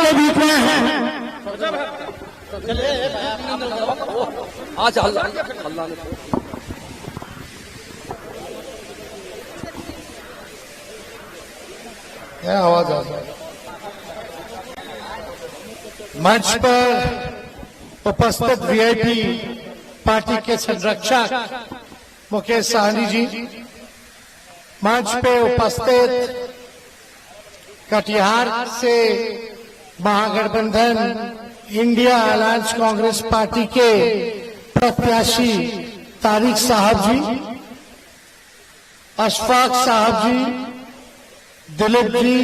के बीच में हैं। आज अल्लाह ने क्या आवाज आ रही है? मंच पर उपस्थित वीआईपी पार्टी के संरक्षक मुकेश साहनी जी, मंच पे उपस्थित कटिहार से महागठबंधन इंडिया अलायंस कांग्रेस पार्टी के प्रत्याशी तारिक साहब जी, अशफाक साहब जी, दिलीप जी,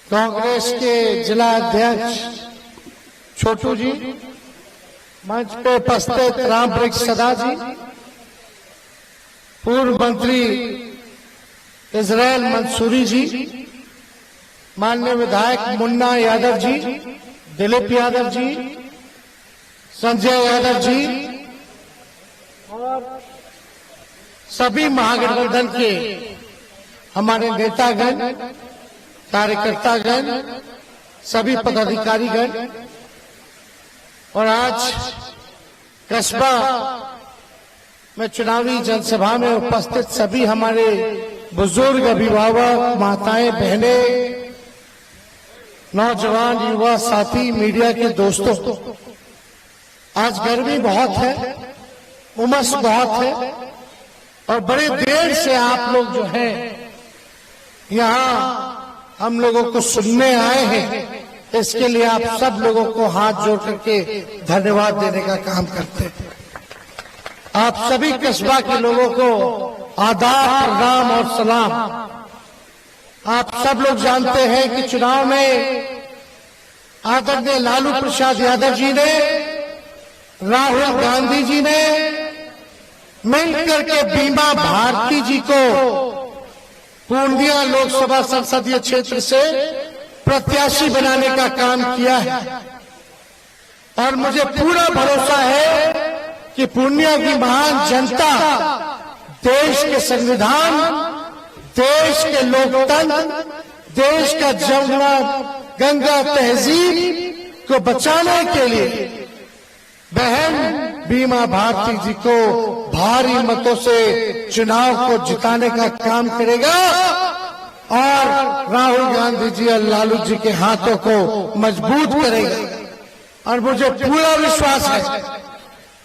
कांग्रेस के जिला अध्यक्ष छोटू जी, मंच पे उपस्थित राम वृक्ष सदा जी, पूर्व मंत्री इजराइल मंसूरी जी, माननीय विधायक मुन्ना यादव जी, दिलीप यादव जी, संजय यादव जी और सभी महागठबंधन के हमारे नेतागण, कार्यकर्तागण, सभी पदाधिकारीगण और आज कस्बा में चुनावी जनसभा में उपस्थित सभी हमारे बुजुर्ग, अभिभावक, माताएं, बहनें, नौजवान, युवा साथी, मीडिया के दोस्तों, आज गर्मी बहुत है, उमस बहुत है और बड़े देर से आप लोग जो है यहाँ हम लोगों को सुनने आए हैं। इसके लिए आप सब लोगों को हाथ जोड़ करके धन्यवाद देने का काम करते हैं। आप सभी कस्बा के लोगों को आदाब, प्रणाम और सलाम। आप सब लोग जानते हैं कि चुनाव में आदरणीय लालू प्रसाद यादव जी ने, राहुल गांधी जी ने मिलकर के बीमा भारती जी को पूर्णिया लोकसभा संसदीय क्षेत्र से प्रत्याशी बनाने का काम किया है और मुझे पूरा भरोसा है कि पूर्णिया की महान जनता देश के संविधान, देश के लोकतंत्र, देश का जमुना गंगा तहजीब को बचाने के लिए बहन बीमा भारती जी को भारी मतों से चुनाव को जिताने का काम करेगा और राहुल गांधी जी और लालू जी के हाथों को मजबूत करेगा। और मुझे पूरा विश्वास है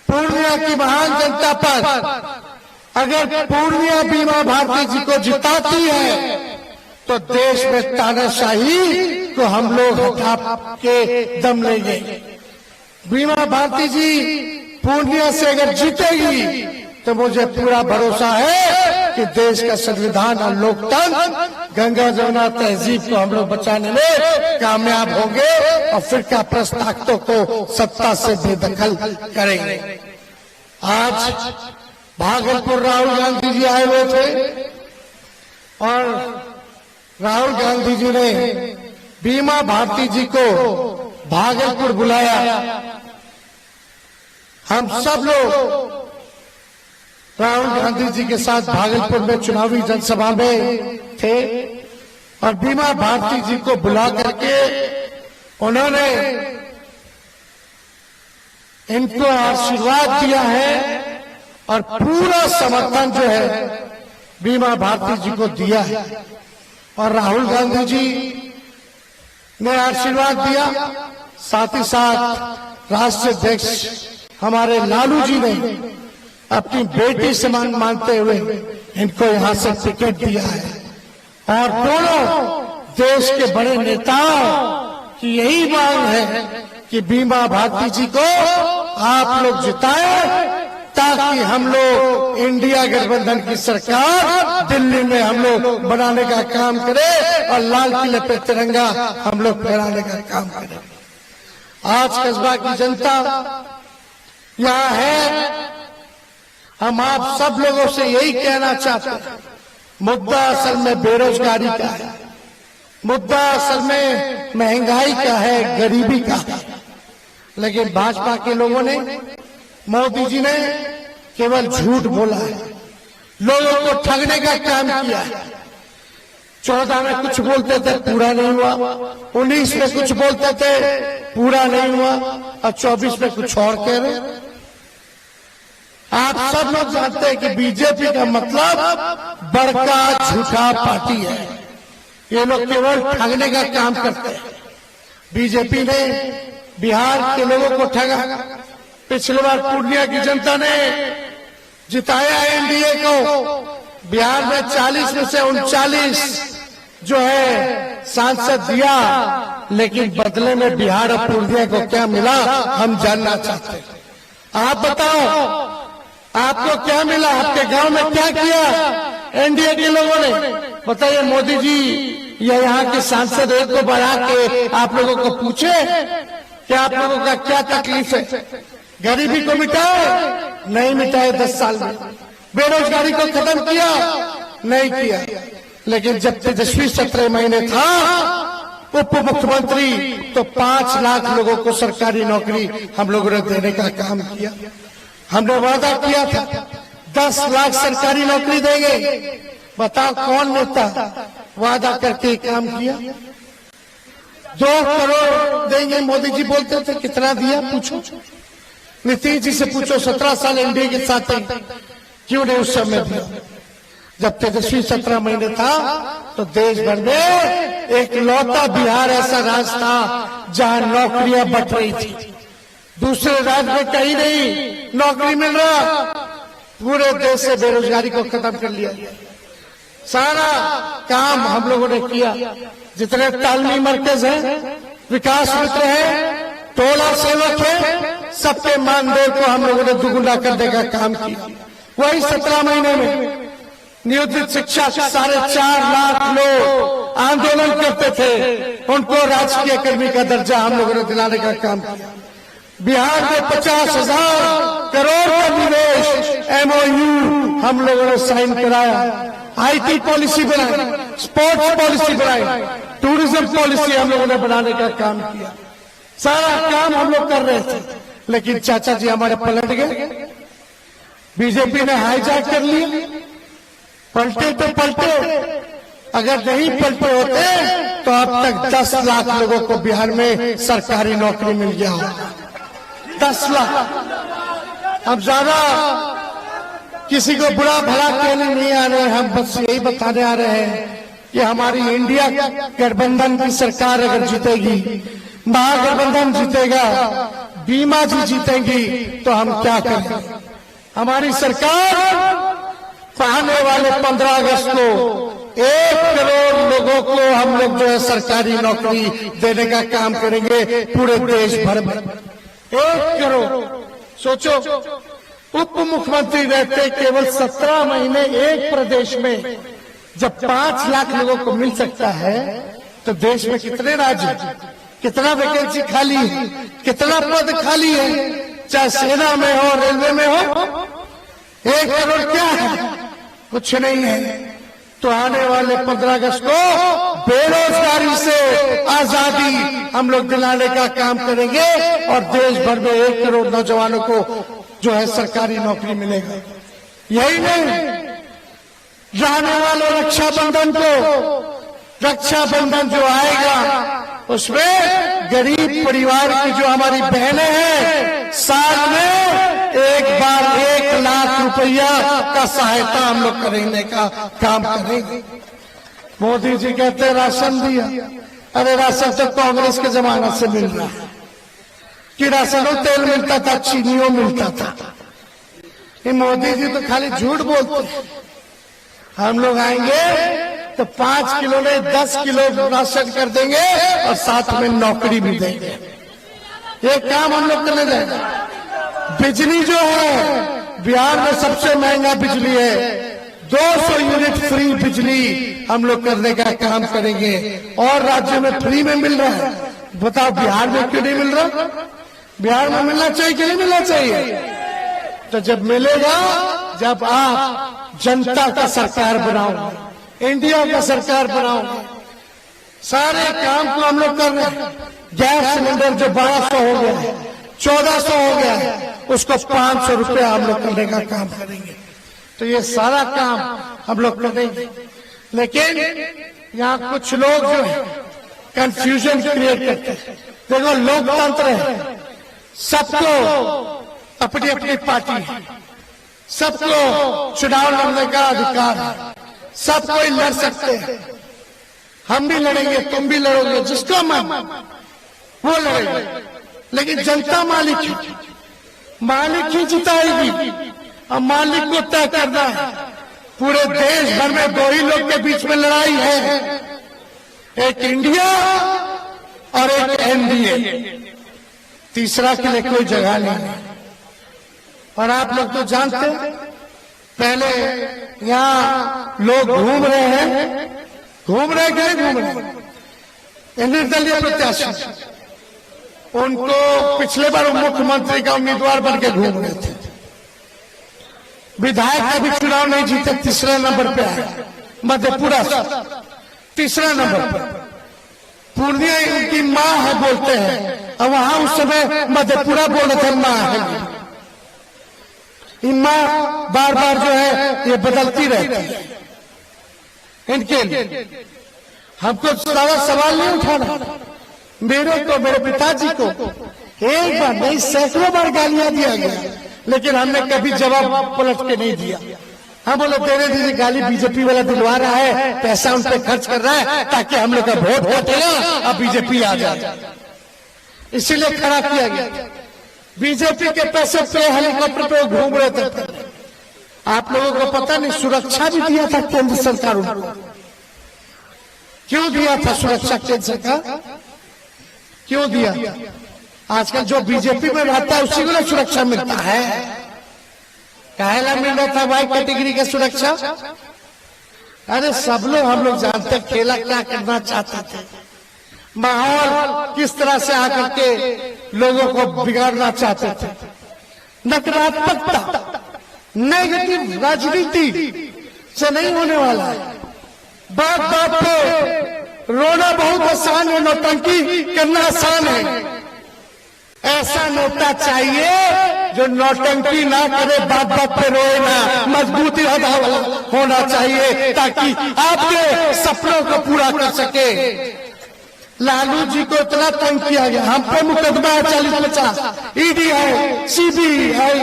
पूर्णिया की महान जनता पर अगर पूर्णिया बीमा भारती जी को जिताती है तो देश में तानाशाही को हम लोग हटा के दम लेंगे। बीमा भारती जी पूर्णिया से अगर जीतेगी तो मुझे पूरा भरोसा है कि देश का संविधान और लोकतंत्र, गंगा जमुना तहजीब को हम लोग बचाने में कामयाब होंगे और फिरका प्रस्त ताकतों को सत्ता से बेदखल करेंगे। आज भागलपुर राहुल गांधी जी आए हुए थे और राहुल गांधी जी ने बीमा भारती जी को भागलपुर बुलाया। हम सब लोग राहुल गांधी जी के साथ भागलपुर में चुनावी जनसभा में थे और बीमा भारती जी को बुला करके उन्होंने इनको आशीर्वाद दिया है और पूरा समर्थन जो है बीमा भारती जी को दिया है। और राहुल गांधी जी ने आशीर्वाद दिया, साथ ही साथ राष्ट्रीय अध्यक्ष हमारे लालू जी ने अपनी बेटी समान मानते हुए इनको यहां से टिकट दिया है। और दोनों देश के बड़े नेताओं की यही मांग है कि बीमा भारती जी को आप लोग जिताएं ताकि हम लोग इंडिया गठबंधन की सरकार दिल्ली में हम लोग बनाने का काम करें और लाल किले पे तिरंगा हम लोग फहराने का काम करें। आज कस्बा की जनता यहाँ है, हम आप सब लोगों से यही कहना चाहते हैं, मुद्दा असल में बेरोजगारी का है, मुद्दा असल में महंगाई का है, गरीबी का है। लेकिन भाजपा के लोगों ने, मोदी जी ने केवल झूठ बोला है, लोगों को ठगने का काम किया है। 14 में कुछ बोलते थे पूरा नहीं हुआ, 19 में कुछ बोलते थे पूरा नहीं हुआ, और 24 में कुछ और कह रहे। आप सब लोग जानते हैं कि बीजेपी का मतलब बड़का झूठा पार्टी है। ये लोग केवल ठगने का काम करते हैं। बीजेपी ने बिहार के लोगों को ठगा। पिछली बार पूर्णिया की जनता ने जिताया एनडीए को। बिहार में 40 में से 39 जो है सांसद दिया, लेकिन बदले में बिहार और पूर्णिया को क्या मिला हम जानना चाहते हैं। आप बताओ, आपको क्या मिला? आपके गांव में क्या किया एनडीए के लोगों ने? बताइए मोदी जी या यहाँ के सांसद एक को बढ़ा के आप लोगों को पूछे कि आप लोगों का क्या तकलीफ है? गरीबी को मिटाए? नहीं मिटाए 10 साल में। बेरोजगारी को खत्म किया? नहीं किया। लेकिन जब तेजस्वी 17 महीने था उप मुख्यमंत्री, तो 5 लाख लोगों को सरकारी नौकरी हम लोगों ने देने का काम किया। हमने वादा किया था 10 लाख सरकारी नौकरी देंगे। बताओ कौन नेता वादा करके काम किया? 2 करोड़ देंगे मोदी जी बोलते थे, कितना दिया पूछो। नीतीश जी से पूछो, 17 साल एनडीए के साथ क्यों नहीं उस समय दिया? जब तेजस्वी 17 महीने था तो देश भर में एक लौता बिहार ऐसा राज्य था जहां नौकरियां बट रही थी। दूसरे राज्य में कहीं नहीं नौकरी मिल रहा। पूरे देश से बेरोजगारी को खत्म कर लिया। सारा काम हम लोगों ने किया। जितने तालमी मरकज हैं, विकास मित्र हैं, टोला सेवक हैं, सबके मानदेय को हम लोगों ने दुगुना करने का काम किया। वही 17 महीने में नियोजित शिक्षक 4.5 लाख लोग आंदोलन करते थे, उनको राजकीय कर्मी का दर्जा हम लोगों ने दिलाने का काम किया। बिहार में 50,000 करोड़ का निवेश MOU हम लोगों ने साइन कराया। IT पॉलिसी बनाई, स्पोर्ट्स पॉलिसी बनाई, टूरिज्म पॉलिसी हम लोगों ने बनाने का काम किया। सारा काम हम लोग कर रहे थे, लेकिन चाचा जी हमारे पलट गए। बीजेपी ने हाईजैक कर लिया। पलटे तो पलटे, अगर नहीं पलटे होते तो अब तक 10 लाख लोगों को बिहार में सरकारी नौकरी मिल गया होगा। 10 लाख। अब ज्यादा किसी को बुरा भला कहने नहीं आ रहे, हम बस यही बताने आ रहे हैं कि हमारी इंडिया गठबंधन की सरकार अगर जीतेगी, महागठबंधन जीतेगा, बीमा जी जीतेंगी, तो हम क्या करेंगे? हमारी सरकार आने वाले 15 अगस्त को 1 करोड़ लोगों को हम लोग जो है सरकारी नौकरी देने का काम करेंगे पूरे देश भर में। 1 करोड़। सोचो, उप मुख्यमंत्री रहते केवल 17 महीने एक प्रदेश में जब 5 लाख लोगों को मिल सकता है, तो देश में कितने राज्य, कितना वैकेंसी खाली है, कितना पद खाली है, चाहे सेना में हो, रेलवे में हो। 1 करोड़ क्या है? कुछ नहीं है। तो आने वाले 15 अगस्त को बेरोजगारी से आजादी हम लोग दिलाने का काम करेंगे और देश भर में 1 करोड़ नौजवानों को जो है सरकारी नौकरी मिलेगा। यही नहीं, रहने वाले रक्षाबंधन को, रक्षाबंधन जो आएगा उसमें गरीब परिवार की जो हमारी बहनें हैं, साल में एक बार 1 लाख रुपया का सहायता हम लोग करने का काम करेंगे। मोदी जी कहते हैं राशन दिया। अरे राशन तो कांग्रेस के जमाने से मिल रहा है कि राशनों तेल मिलता था, चीनियों मिलता था। ये मोदी जी तो खाली झूठ बोलते हैं। हम लोग आएंगे तो 5 किलो नहीं 10 किलो राशन कर देंगे और साथ में नौकरी भी देंगे। ये काम हम लोग करने जाएंगे। बिजली जो है, बिहार में सबसे महंगा बिजली है। 200 यूनिट फ्री बिजली हम लोग करने का काम करेंगे और राज्य में फ्री में मिल रहा है। बताओ बिहार में क्यों नहीं मिल रहा? बिहार में मिलना चाहिए कि नहीं मिलना चाहिए? तो जब मिलेगा, जब आप जनता का सरकार बनाओगे, इंडिया का सरकार बनाओगे, सारे काम को हम लोग कर रहे हैं। गैस सिलेंडर जो 1200 हो गया है, 1400 हो गया है, उसको 500 रुपया हम लोग करने का काम करेंगे। तो ये सारा काम हम लोग करेंगे। लेकिन यहाँ कुछ लोग जो है कंफ्यूजन क्रिएट करते हैं। देखो, लोकतंत्र है, सबको अपनी अपनी पार्टी है, सबको चुनाव लड़ने का अधिकार है, सब कोई लड़ सकते हैं। हम भी लड़ेंगे, तुम भी लड़ोगे, जिसको मन वो लड़ेगा, लेकिन जनता मालिक ही जिताएगी और मालिक को तय करना है। पूरे देश भर में दो ही लोग के बीच में लड़ाई है, एक इंडिया और एक एनडीए, तीसरा के लिए कोई जगह नहीं है। और आप लोग तो जानते हैं, पहले यहाँ लोग घूम रहे हैं निर्दलीय प्रत्याशी, उनको पिछले बार मुख्यमंत्री का उम्मीदवार बन के घूम रहे थे। विधायक का भी चुनाव नहीं जीते, तीसरा नंबर पे आए मधेपुरा से, तीसरा नंबर पर। पूर्णिया इनकी माँ है बोलते हैं, और वहां उस समय मधेपुरा बोल रहे थे माँ है। ये माँ बार बार जो है ये बदलती रहती है। इनके लिए हमको सारा सवाल नहीं उठाना। मेरे को, मेरे पिताजी को एक बार नहीं सैकड़ों बार गालियां दिया गया, लेकिन हमने कभी जवाब पलट के नहीं दिया। हम बोले तेरे दीदी गाली बीजेपी वाला दिलवा रहा है, पैसा उन पे खर्च कर रहा है ताकि हम लोग का वोट कटेगा और बीजेपी आ जाए, इसीलिए खड़ा किया गया। बीजेपी के पैसे पे हेलीकॉप्टर पे घूम रहे थे। आप लोगों को पता नहीं, सुरक्षा भी दिया था केंद्र सरकार उनको। क्यों दिया था सुरक्षा केंद्र सरकार? क्यों दिया? आजकल जो बीजेपी में रहता है उसी को सुरक्षा मिलता है। काहेला मिल रहा था भाई कैटेगरी का सुरक्षा? अरे सब लोग, हम लोग जानते हैं खेला क्या करना चाहते थे, माहौल किस तरह से आकर के लोगों को बिगाड़ना चाहते थे। नकारात्मकता, नेगेटिव राजनीति से नहीं होने वाला है। बात बात पे रोना बहुत आसान है, नौटंकी करना आसान है। ऐसा नेता चाहिए जो नौटंकी ना करे, बात बात पे रोए ना, मजबूत इरादा वाला होना चाहिए ताकि आपके सपनों को पूरा कर सके। लालू जी को इतना तंग किया गया, हम पे मुकदमा है 40-50, ईडी है, सीबीआई,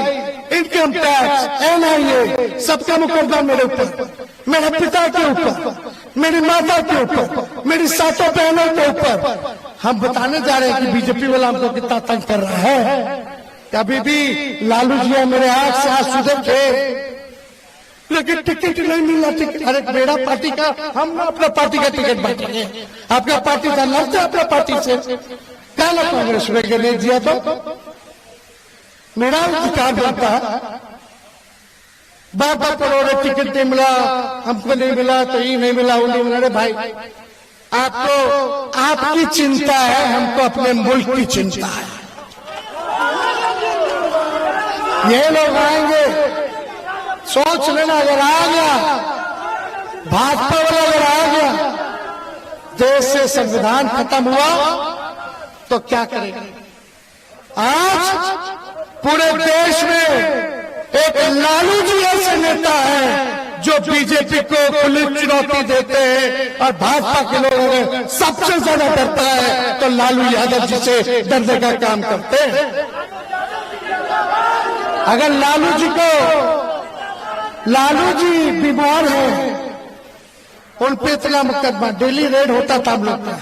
इनकम टैक्स, एनआईए, सबका मुकदमा मेरे ऊपर, मेरे पिता के ऊपर, मेरी माता के ऊपर, मेरी सातों बहनों के ऊपर। हम बताने जा रहे हैं कि बीजेपी वाला हमको कितना तंग कर रहा है। कभी भी लालू जी मेरे हाथ से आंसू देखे, लेकिन टिकट नहीं मिला। टिकट, अरे मेरा पार्टी का, हम अपना पार्टी का टिकट बांटेंगे, आपका पार्टी का लड़ते अपना पार्टी से, क्या ना कांग्रेस में नहीं दिया तो मेरा अधिकार बनता। बार बार करोड़ों टिकट नहीं मिला, हमको नहीं मिला, तो ये नहीं मिला, वो नहीं मिला। अरे भाई, आपको आपकी चिंता है, हमको अपने मुल्क की चिंता है। ये लोग आएंगे, सोच लेना, अगर आ गया भाजपा वाला, अगर आ गया देश से संविधान खत्म हुआ तो क्या करेगा? आज पूरे देश में एक लालू जी ऐसे नेता है जो बीजेपी को खुली चुनौती देते हैं, और भाजपा के लोगों सबसे ज्यादा डरता है तो लालू यादव जी से डरने का काम करते हैं। अगर लालू जी बीमार है, उन पे इतना मुकदमा, डेली रेड होता था हम लोग का,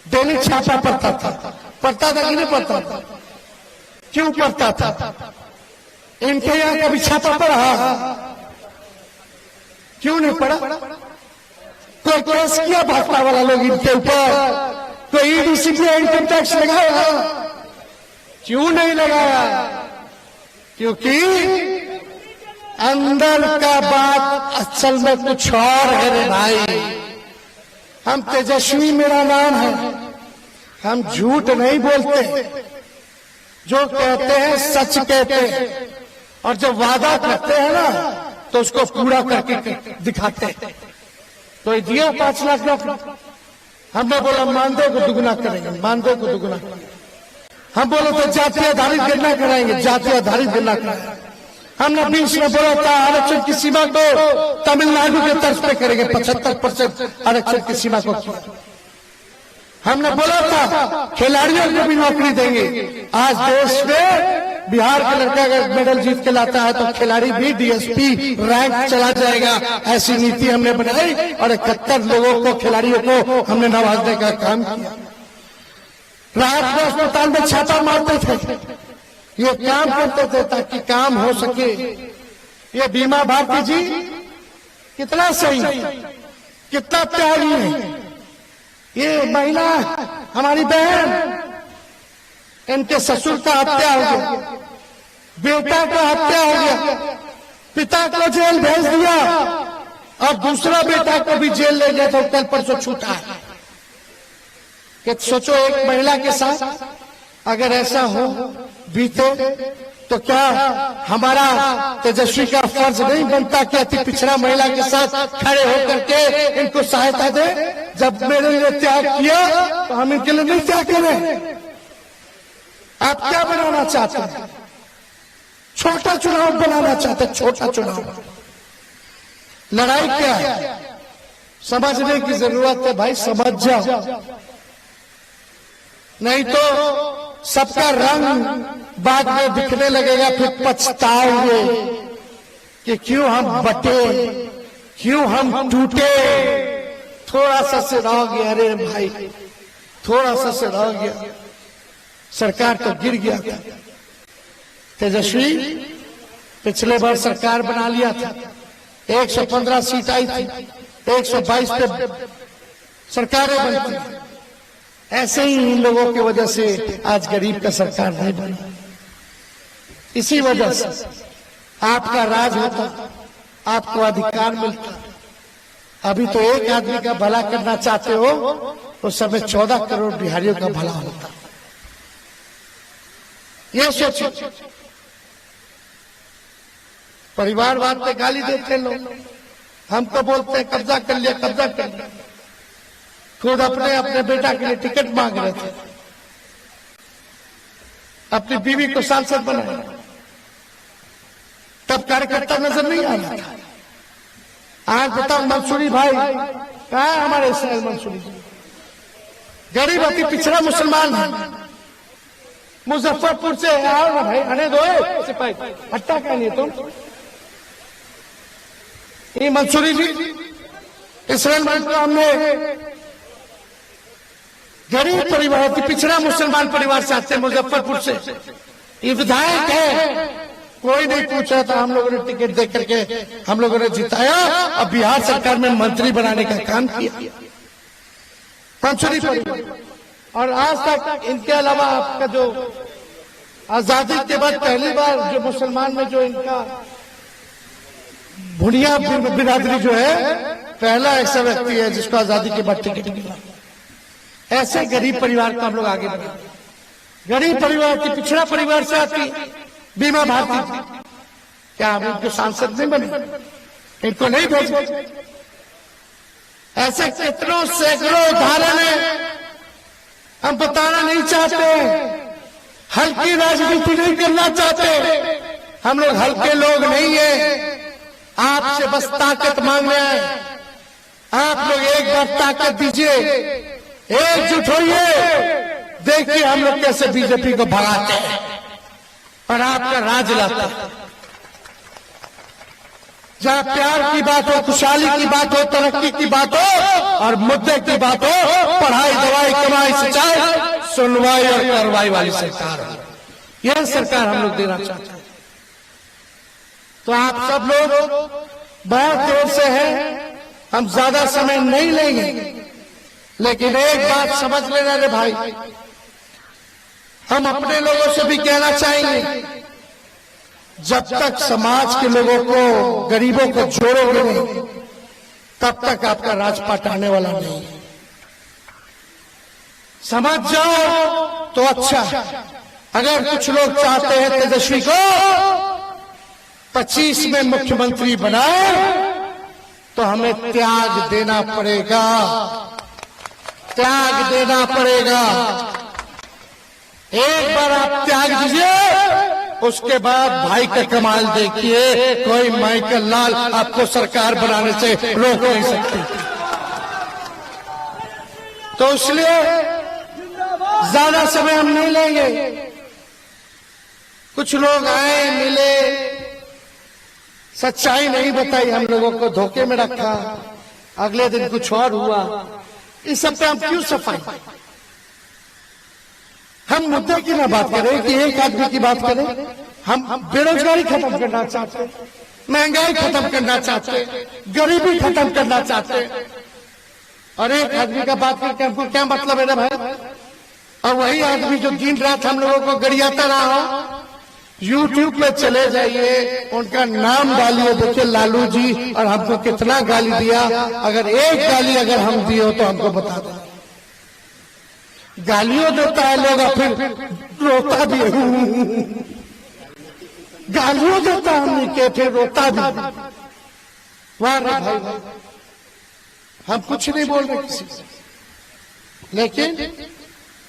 डेली छापा पड़ता था कि नहीं पड़ता था? क्यों पड़ता था? इनके यहाँ कभी छापा पड़ा? क्यों नहीं पड़ा? कोई केस किया भाजपा वाला लोग इनके ऊपर? कोई ईडी सीबीआई इनकम टैक्स लगाया? क्यों नहीं लगाया? क्योंकि अंदर का बात असल में कुछ और है रे भाई। हम तेजस्वी मेरा नाम है, हम झूठ नहीं बोलते, जो कहते हैं सच कहते हैं, और जब वादा करते हैं ना तो उसको पूरा करके दिखाते हैं। तो ये दिया 5 लाख, हमने बोला मानदेय को दुगुना करेंगे, मानदेय को दुगुना। हम बोले तो जाति आधारित गणना कराएंगे, जाति आधारित गणना कराएंगे। हमने 20 में बोला था आरक्षण की सीमा को तमिलनाडु के तर्ज पे करेंगे, 75% आरक्षण की सीमा को किया। हमने बोला था खिलाड़ियों को भी नौकरी देंगे। आज देश में बिहार का लड़का अगर मेडल जीत के लाता है तो खिलाड़ी भी डीएसपी रैंक चला जाएगा। ऐसी नीति हमने बनाई और 71 लोगों को, खिलाड़ियों को हमने नवाजने का काम किया। रात को अस्पताल में छापा मारते थे, ये काम करते थे ताकि काम हो सके। ये बीमा भारती जी कितना सही, कितना त्यागी है। ये महिला हमारी बहन, इनके ससुर का हत्या हो गया, बेटा का हत्या हो गया, पिता को जेल भेज दिया और दूसरा बेटा को भी जेल ले गया था, कल परसों छूटा है। कि सोचो एक महिला के साथ अगर ऐसा हो बीते तो क्या हमारा तेजस्वी का फर्ज नहीं बनता कि अति पिछड़ा महिला के साथ खड़े होकर के इनको सहायता दे। जब मेरे लिए त्याग किया तो हम इनके लिए नहीं त्याग करें। आप क्या बनाना चाहते हैं? छोटा चुनाव बनाना चाहते हैं, छोटा चुनाव। लड़ाई क्या है समझने की जरूरत है भाई, समझ जाओ, नहीं तो सबका रंग बाद में दिखने लगेगा, फिर पछताओगे कि क्यों हम बटे, क्यों हम टूटे। थोड़ा सा से रह गया, अरे भाई थोड़ा सा से रह गया, सरकार तो गिर गया। तेजस्वी पिछले बार सरकार बना लिया था, 115 सीट आई थी, 122 पे सरकारें बनती। ऐसे ही इन लोगों की वजह से आज गरीब का सरकार नहीं बना। इसी वजह से आपका राज होता, आपको अधिकार मिलता। अभी तो एक आदमी का भला करना चाहते हो, उस समय 14 करोड़ बिहारियों का भला होता। ये सोचो, परिवारवाद पे गाली देते लोग, हमको बोलते हैं कब्जा कर लिया, कब्जा कर लिया। खुद अपने बेटा के लिए टिकट मांग रहे थे, अपनी बीवी को सांसद बनाया, तब कार्यकर्ता नजर नहीं आ रहा था। आज बताओ मंसूरी भाई कहाँ है? हमारे इसराइल मंसूरी गरीब अति पिछड़ा मुसलमान है, मुजफ्फरपुर से आओ ना भाई, आने दो सिपाही, हट्टा क्या नहीं तुम। ये मंसूरी जी इसराइल में हमने गरीब परिवार की पिछड़ा मुसलमान परिवार से आते हैं, मुजफ्फरपुर से। ये विधायक है, कोई नहीं पूछा था, हम लोगों ने टिकट दे करके हम लोगों ने जिताया। अब बिहार सरकार में मंत्री बनाने का काम किया मंसूरी परिवार। और आज तक इनके अलावा आपका जो आजादी के बाद पहली बार जो मुसलमान में जो इनका भुनिया बिरादरी जो है, पहला ऐसा व्यक्ति है जिसको आजादी के बाद टिकट मिला। ऐसे गरीब परिवार को हम लोग आगे बढ़े। गरीब परिवार की पिछड़ा परिवार से आती बीमा भारती, क्या हम इनको सांसद नहीं बने? इनको नहीं भेजे? ऐसे कितनों सैकड़ों उदाहरण है, हम बताना नहीं चाहते, हल्की राजनीति नहीं करना चाहते। हम लोग हल्के लोग नहीं है, आपसे बस ताकत मांगने आए। आप लोग एक बार ताकत दीजिए, एकजुट होइए, देखिए हम लोग कैसे बीजेपी को भगाते हैं और आपका राज लाते हैं। जहां प्यार की बात हो, खुशहाली की बात हो, तरक्की की बात हो और मुद्दे की बात हो, पढ़ाई दवाई कमाई सिंचाई सुनवाई और कार्रवाई वाली सरकार हो, यह सरकार हम लोग देना चाहते हैं। तो आप सब लोग बहुत देर से हैं, हम ज्यादा समय नहीं लेंगे, लेकिन एक बात समझ लेना रे भाई, हम अपने लोगों से भी कहना चाहेंगे, जब तक समाज के लोगों को, गरीबों को जोड़ोगे नहीं, तब तक आपका राजपाट आने वाला नहीं। समझ जाओ तो अच्छा। अगर कुछ लोग चाहते हैं तेजस्वी को 25 में मुख्यमंत्री बनाए, तो हमें त्याग देना पड़ेगा, त्याग देना पड़ेगा। एक बार आप त्याग दीजिए, उसके बाद भाई का कमाल देखिए, कोई माइकल लाल आपको सरकार बनाने से रोक नहीं सकती। तो इसलिए ज्यादा समय हम नहीं लेंगे। कुछ लोग आए, मिले, सच्चाई नहीं बताई, हम लोगों को धोखे में रखा, अगले दिन कुछ और हुआ। इस सब पे हम क्यों सफाई? हम मुद्दे की ना बात करें कि एक आदमी की बात करें। हम बेरोजगारी खत्म करना चाहते, महंगाई खत्म करना चाहते, गरीबी खत्म करना चाहते, और एक आदमी का बात करके हमको क्या मतलब है ना भाई? और वही आदमी जो दिन रात हम लोगों को गरियाता रहा हो, YouTube पे चले जाइए, उनका नाम डालिए, देखिए लालू जी, और हमको कितना गाली दिया। अगर एक गाली अगर हम दिए हो तो हमको बता दें। गालियों देता है लोग, फिर रोता भी है। गालियों देता है हमने के, फिर रोता भी। वाह रे भाई, हम कुछ नहीं बोल रहे किसी से, लेकिन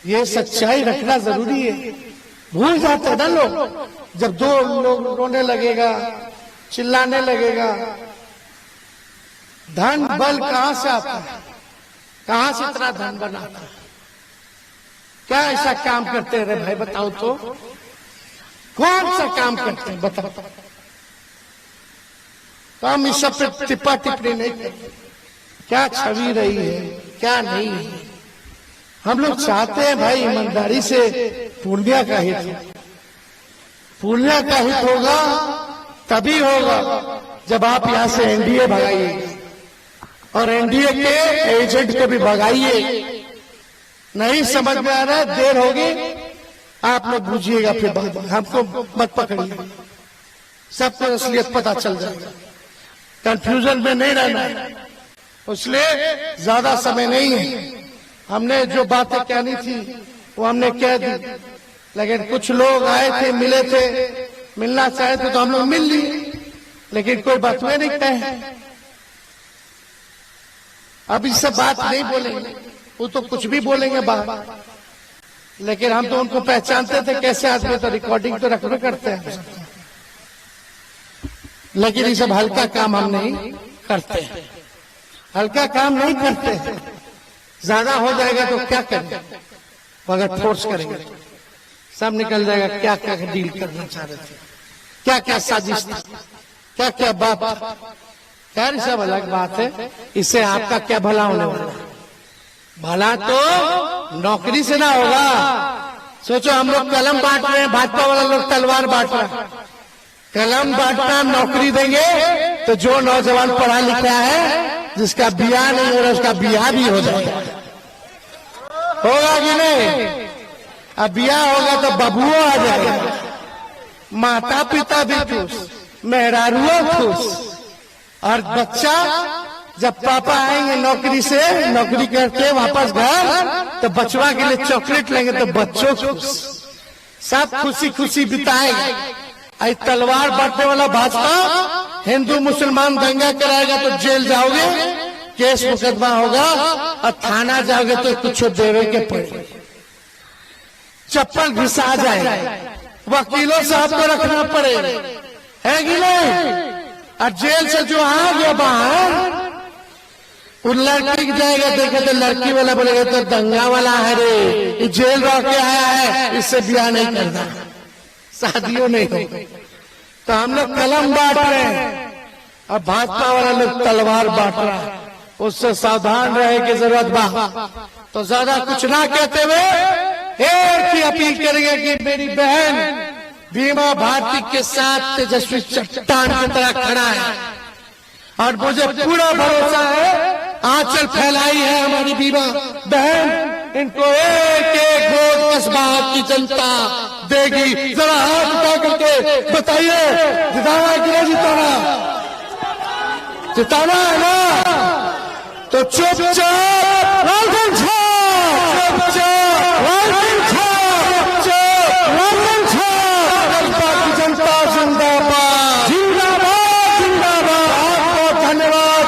ये सच्चाई रखना जरूरी है। भूल जाते हैं ना लोग, जब दो लोग रोने लगेगा, चिल्लाने लगेगा, धन बल कहां से आता है? कहां से इतना धन बनाता है? क्या ऐसा काम करते रहे भाई, बताओ तो? कौन सा काम करते हैं बताओ? तो हम इस सब पे टिप्पा टिप्पणी नहीं करते। क्या छवि रही है, क्या नहीं है। हम लोग चाहते हैं भाई ईमानदारी से पूर्णिया का हित। पूर्णिया का हित होगा तभी होगा जब आप यहां से एनडीए भगाइए, और एनडीए के एजेंट को भी भगाइए। नहीं समझ में आ रहा है, देर होगी, आप लोग बुझिएगा, फिर बाद में हमको मत पकड़िए, सबको असलियत पता चल जाएगा। कंफ्यूजन में नहीं रहना है, इसलिए ज्यादा समय नहीं है। हमने जो बातें कहनी थी वो हमने कह दी, लेकिन कुछ लोग आए थे, मिले थे, मिलना चाहे थे तो हम लोग मिल लिए, लेकिन कोई बात में नहीं कहे। अब इस सब बात नहीं बोलेंगे, वो तो कुछ भी बोलेंगे बाहर, लेकिन हम तो उनको पहचानते थे कैसे आदमी, तो रिकॉर्डिंग तो रखने करते हैं। लेकिन ये सब हल्का काम हम नहीं करते हैं, हल्का काम नहीं करते हैं। ज्यादा हो जाएगा तो क्या करेंगे? अगर फोर्स करेंगे सब निकल जाएगा। क्या क्या डील करना चाह रहे थे, क्या क्या साजिश थी, क्या क्या बात। खैर सब अलग बात है, इससे आपका क्या भला होने वाला है? भला तो नौकरी से ना होगा। सोचो हम लोग कलम बांट रहे हैं, भाजपा वाला लोग तलवार बांट रहा है। कलम बांटना, नौकरी देंगे तो जो नौजवान पढ़ा लिखा है, जिसका बियाह नहीं हो रहा उसका बियाह भी हो जाएगा। होगा कि नहीं? अब बियाह होगा तो बबुओ आ जाएगा, माता पिता भी खुश, मेहरारुओ खुश, और बच्चा जब पापा आएंगे नौकरी से, नौकरी करके वापस घर, तो बचवा के लिए चॉकलेट लेंगे तो बच्चों खुश, सब खुशी खुशी बिताएंगे। आई तलवार बांटने वाला भाजपा हिंदू मुसलमान दंगा कराएगा तो जेल जाओगे, केस मुकदमा होगा, और थाना जाओगे तो कुछ देवे के पड़ेगा, चप्पल घिसा जाएगा, वकीलों से आपको रखना पड़ेगा, है कि नहीं? और जेल से जो आ गया बाहर, उन लड़की जाएगा देखे तो लड़की वाला बोलेगा तो दंगा वाला है रे, जेल रह के आया है, इससे ब्याह नहीं करना, शादियों नहीं होगी। तो हम लोग कलम बांट रहे हैं, अब भाजपा वाला लोग तलवार बांट रहा है, उससे सावधान रहे की जरूरत बा। तो ज्यादा कुछ ना कहते हुए एक ही अपील करेंगे कि मेरी बहन बीमा भारती के साथ तेजस्वी चट्टान की तरह खड़ा है, और मुझे पूरा भरोसा है, आंचल फैलाई है हमारी बीमा बहन, इनको एक एक वोट कस्बा की जनता देगी। जरा हाथ उठा करके बताइए, जिताना है कि नहीं जिताना? जिताना है ना? तो चुपचाप राजन छा, चुपचाप राजन छा, चुपचाप राजन छा, कस्बा की जनता जिंदाबाद, जिंदाबाद, जिंदाबाद। आपको धन्यवाद।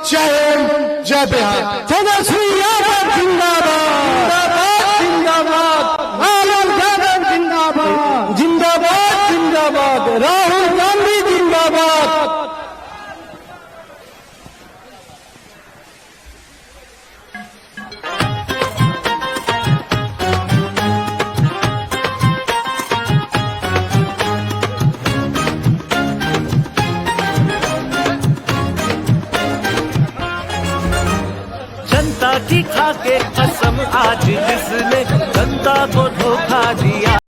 जय हिंद, जय बिहार। तेजस्वी यादव जिंदाबाद, जिंदाबाद, जिंदाबाद, जिंदाबाद, जिंदाबाद, जिंदाबाद। मीठी खाके कसम आज जिसने जनता को धोखा दिया